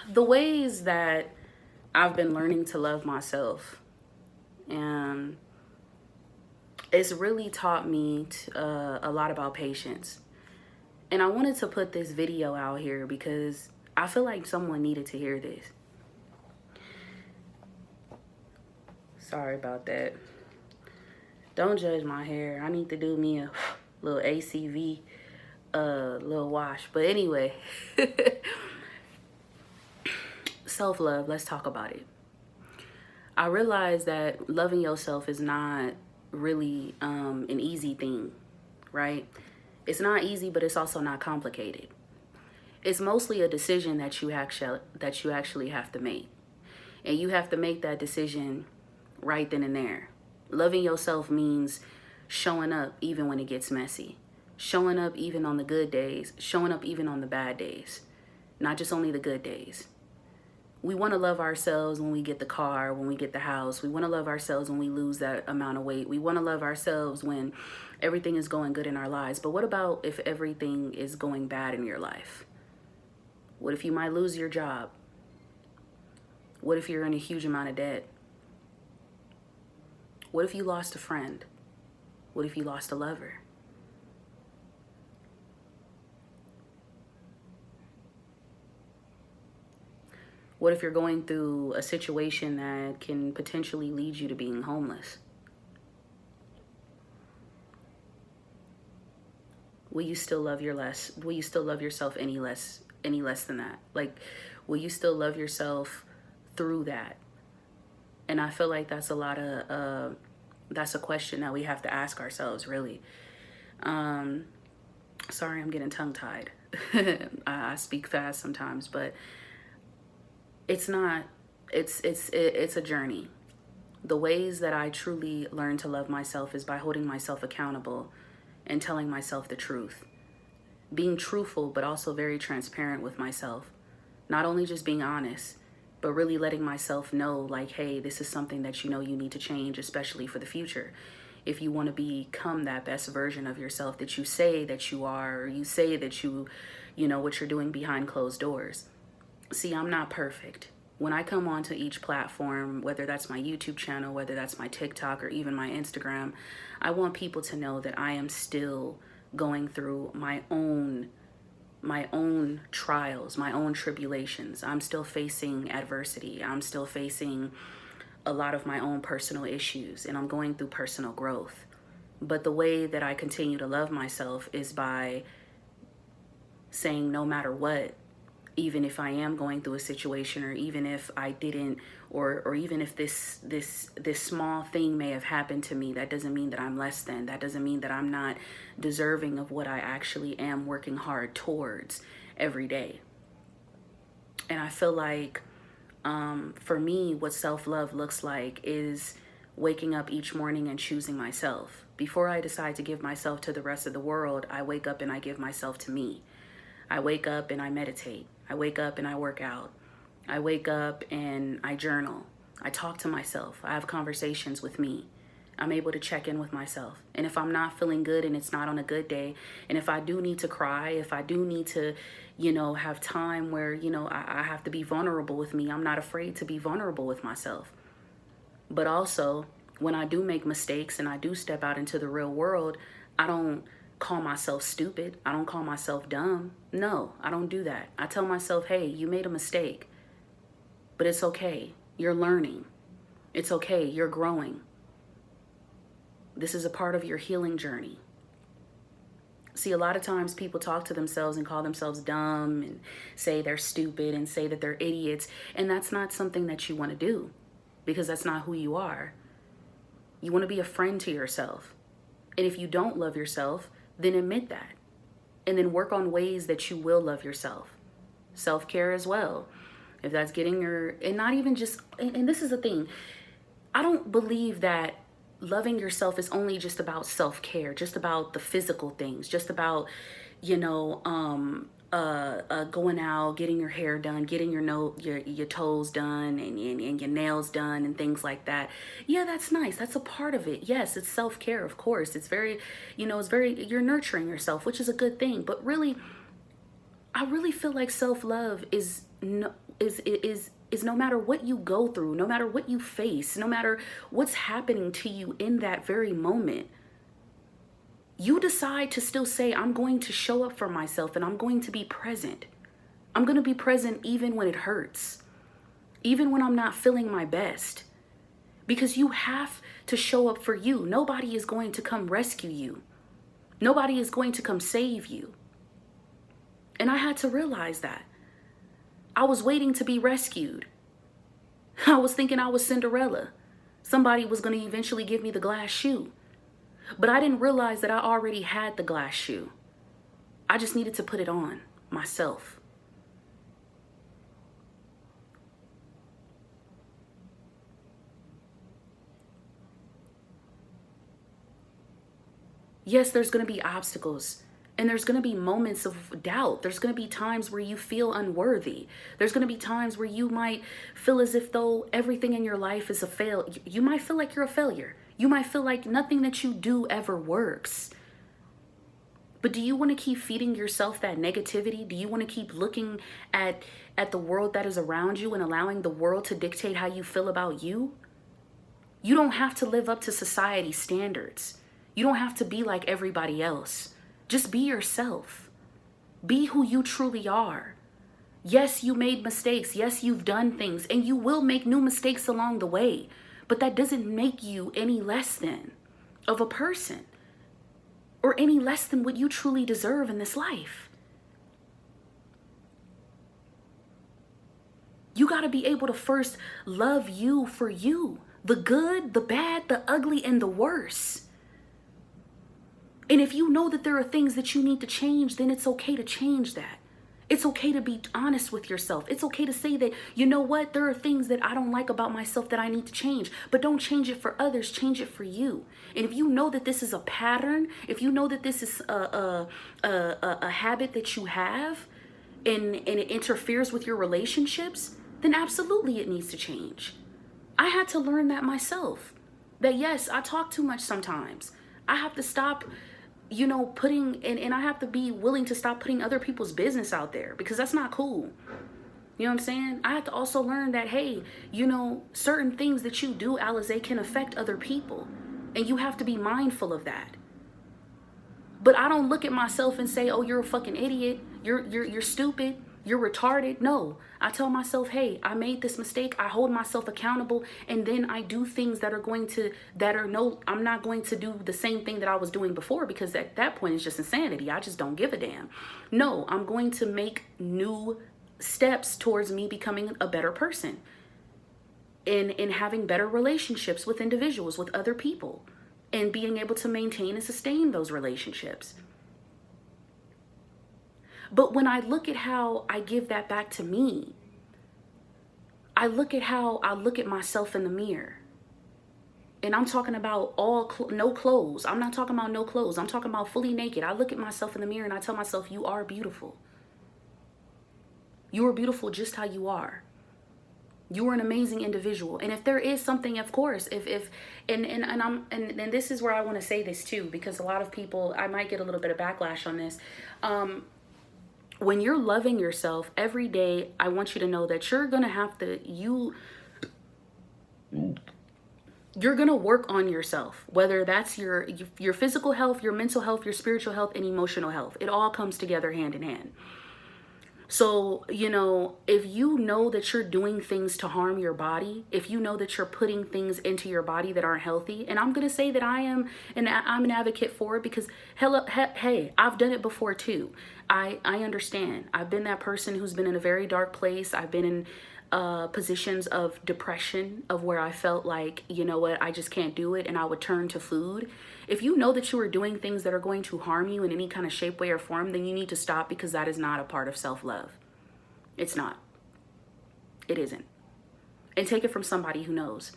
The ways that I've been learning to love myself, and it's really taught me a lot about patience. And I wanted to put this video out here because I feel like someone needed to hear this. Sorry about that. Don't judge my hair. I need to do me a little ACV little wash. But anyway, self-love, let's talk about it. I realize that loving yourself is not really an easy thing, right? It's not easy, but it's also not complicated. It's mostly a decision that you actually have to make. And you have to make that decision right then and there. Loving yourself means showing up even when it gets messy. Showing up even on the good days. Showing up even on the bad days. Not just only the good days. We want to love ourselves when we get the car, when we get the house. We want to love ourselves when we lose that amount of weight. We want to love ourselves when everything is going good in our lives. But what about if everything is going bad in your life? What if you might lose your job? What if you're in a huge amount of debt? What if you lost a friend? What if you lost a lover? What if you're going through a situation that can potentially lead you to being homeless? Will you still love will you still love yourself any less than that? Like, will you still love yourself through that? And I feel like that's that's a question that we have to ask ourselves, really. Sorry, I'm getting tongue-tied. I speak fast sometimes, but it's not, it's a journey. The ways that I truly learn to love myself is by holding myself accountable and telling myself the truth. Being truthful, but also very transparent with myself. Not only just being honest, but really letting myself know, like, hey, this is something that you know you need to change, especially for the future. If you want to become that best version of yourself that you say that you are, or you say that you know what you're doing behind closed doors. See, I'm not perfect. When I come onto each platform, whether that's my YouTube channel, whether that's my TikTok, or even my Instagram, I want people to know that I am still going through my own trials, my own tribulations. I'm still facing adversity. I'm still facing a lot of my own personal issues, and I'm going through personal growth. But the way that I continue to love myself is by saying no matter what, even if I am going through a situation, or even if I didn't, or even if this small thing may have happened to me, that doesn't mean that I'm less than. That doesn't mean that I'm not deserving of what I actually am working hard towards every day. And I feel like for me, what self-love looks like is waking up each morning and choosing myself. Before I decide to give myself to the rest of the world, I wake up and I give myself to me. I wake up and I meditate. I wake up and I work out. I wake up and I journal. I talk to myself. I have conversations with me. I'm able to check in with myself. And if I'm not feeling good and it's not on a good day, and if I do need to cry, if I do need to, have time where, I have to be vulnerable with me, I'm not afraid to be vulnerable with myself. But also, when I do make mistakes and I do step out into the real world, I don't call myself stupid. I don't call myself dumb. No, I don't do that. I tell myself, hey, you made a mistake, but it's okay. You're learning. It's okay. You're growing. This is a part of your healing journey. See, a lot of times people talk to themselves and call themselves dumb and say they're stupid and say that they're idiots. And that's not something that you want to do, because that's not who you are. You want to be a friend to yourself. And if you don't love yourself, then admit that. And then work on ways that you will love yourself. Self-care as well. If that's getting and not even just, and this is the thing, I don't believe that loving yourself is only just about self-care, just about the physical things, just about, going out, getting your hair done, getting your toes done, and your nails done, and things like that. Yeah, that's nice. That's a part of it. Yes, it's self-care, of course. It's very, you're nurturing yourself, which is a good thing. But really, I really feel like self-love is is no matter what you go through, no matter what you face, no matter what's happening to you in that very moment, you decide to still say, I'm going to show up for myself and I'm going to be present. I'm going to be present even when it hurts, even when I'm not feeling my best, because you have to show up for you. Nobody is going to come rescue you. Nobody is going to come save you. And I had to realize that. I was waiting to be rescued. I was thinking I was Cinderella. Somebody was going to eventually give me the glass shoe. But I didn't realize that I already had the glass shoe. I just needed to put it on myself. Yes, there's going to be obstacles. And there's going to be moments of doubt. There's going to be times where you feel unworthy. There's going to be times where you might feel as if though everything in your life is a fail. You might feel like you're a failure. You might feel like nothing that you do ever works. But do you want to keep feeding yourself that negativity? Do you want to keep looking at the world that is around you and allowing the world to dictate how you feel about you? You don't have to live up to society's standards. You don't have to be like everybody else. Just be yourself. Be who you truly are. Yes, you made mistakes. Yes, you've done things, and you will make new mistakes along the way. But that doesn't make you any less than of a person or any less than what you truly deserve in this life. You got to be able to first love you for you, the good, the bad, the ugly, and the worse. And if you know that there are things that you need to change, then it's okay to change that. It's okay to be honest with yourself. It's okay to say that, you know what, there are things that I don't like about myself that I need to change. But don't change it for others, change it for you. And if you know that this is a pattern, if you know that this is a habit that you have and it interferes with your relationships, then absolutely it needs to change. I had to learn that myself. That yes, I talk too much sometimes. I have to stop putting, and I have to be willing to stop putting other people's business out there, because that's not cool. You know what I'm saying? I have to also learn that, hey, certain things that you do, Alizé, can affect other people. And you have to be mindful of that. But I don't look at myself and say, oh, you're a fucking idiot. You're stupid. You're retarded. No, I tell myself, hey, I made this mistake. I hold myself accountable. And then I do things I'm not going to do the same thing that I was doing before, because at that point it's just insanity. I just don't give a damn. No, I'm going to make new steps towards me becoming a better person in having better relationships with individuals, with other people, and being able to maintain and sustain those relationships. But when I look at how I give that back to me, I look at how I look at myself in the mirror. And I'm talking about no clothes. I'm not talking about no clothes. I'm talking about fully naked. I look at myself in the mirror and I tell myself, you are beautiful. You are beautiful just how you are. You are an amazing individual. And if there is something, of course, and this is where I want to say this too, because a lot of people, I might get a little bit of backlash on this. When you're loving yourself every day, I want you to know that you're going to have to, you're going to work on yourself, whether that's your physical health, your mental health, your spiritual health, and emotional health. It all comes together hand in hand. So, if you know that you're doing things to harm your body, if you know that you're putting things into your body that aren't healthy, and I'm going to say that I'm an advocate for it, because hey, I've done it before too. I understand. I've been that person who's been in a very dark place. I've been in positions of depression, of where I felt like, you know what, I just can't do it. And I would turn to food. If you know that you are doing things that are going to harm you in any kind of shape, way, or form, then you need to stop, because that is not a part of self-love. It's not. It isn't. And take it from somebody who knows.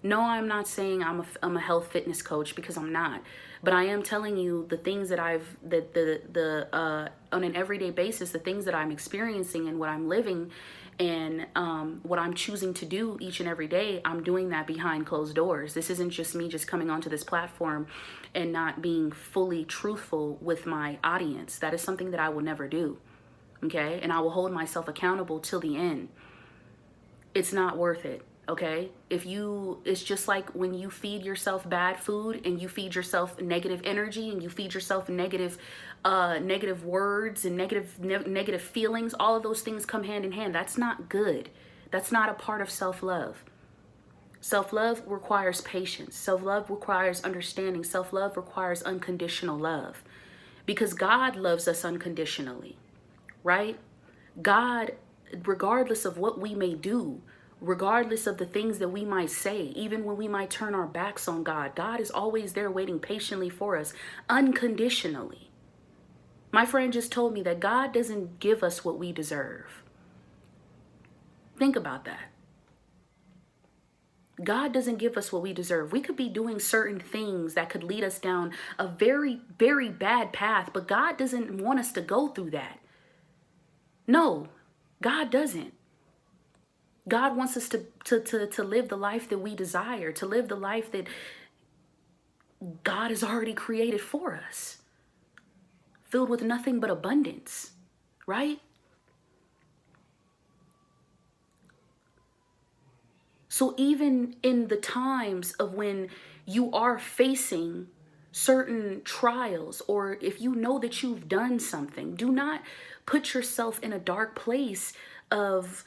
No, I'm not saying I'm a health fitness coach, because I'm not. But I am telling you the things that on an everyday basis, the things that I'm experiencing and what I'm living, and what I'm choosing to do each and every day. I'm doing that behind closed doors. This isn't just me just coming onto this platform and not being fully truthful with my audience. That is something that I will never do. Okay? And I will hold myself accountable till the end. It's not worth it. Okay, it's just like when you feed yourself bad food and you feed yourself negative energy and you feed yourself negative words and negative feelings. All of those things come hand in hand. That's not good. That's not a part of self-love. Self-love requires patience. Self-love requires understanding. Self-love requires unconditional love, because God loves us unconditionally, right? God, regardless of what we may do, regardless of the things that we might say, even when we might turn our backs on God, God is always there waiting patiently for us unconditionally. My friend just told me that God doesn't give us what we deserve. Think about that. God doesn't give us what we deserve. We could be doing certain things that could lead us down a very, very bad path, but God doesn't want us to go through that. No, God doesn't. God wants us to live the life that we desire, to live the life that God has already created for us, filled with nothing but abundance, right? So even in the times of when you are facing certain trials, or if you know that you've done something, do not put yourself in a dark place of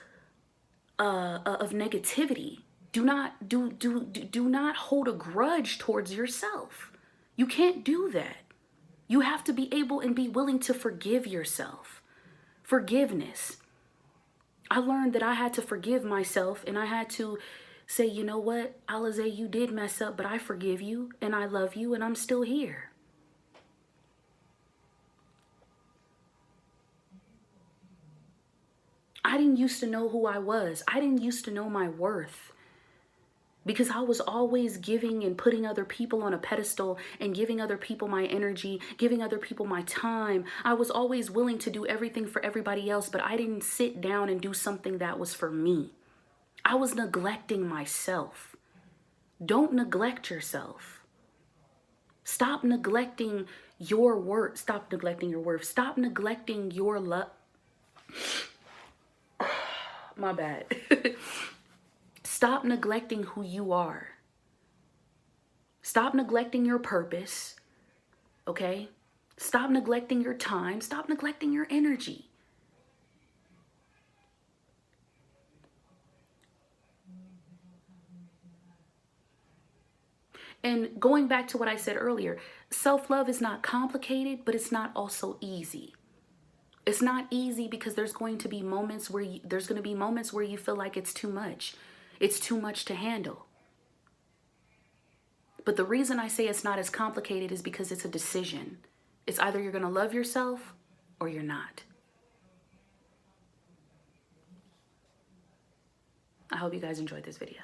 negativity. Do not hold a grudge towards yourself. You can't do that. You have to be able and be willing to forgive yourself. Forgiveness. I learned that I had to forgive myself, and I had to say, you know what, Alize, you did mess up, but I forgive you and I love you and I'm still here. I didn't used to know who I was. I didn't used to know my worth, because I was always giving and putting other people on a pedestal and giving other people my energy, giving other people my time. I was always willing to do everything for everybody else, but I didn't sit down and do something that was for me. I was neglecting myself. Don't neglect yourself. Stop neglecting your worth. Stop neglecting your worth. Stop neglecting your love. My bad. Stop neglecting who you are. Stop neglecting your purpose, okay? Stop neglecting your time. Stop neglecting your energy. And going back to what I said earlier, self-love is not complicated, but it's not also easy. It's not easy because there's going to be moments where you feel like it's too much. It's too much to handle. But the reason I say it's not as complicated is because it's a decision. It's either you're going to love yourself or you're not. I hope you guys enjoyed this video.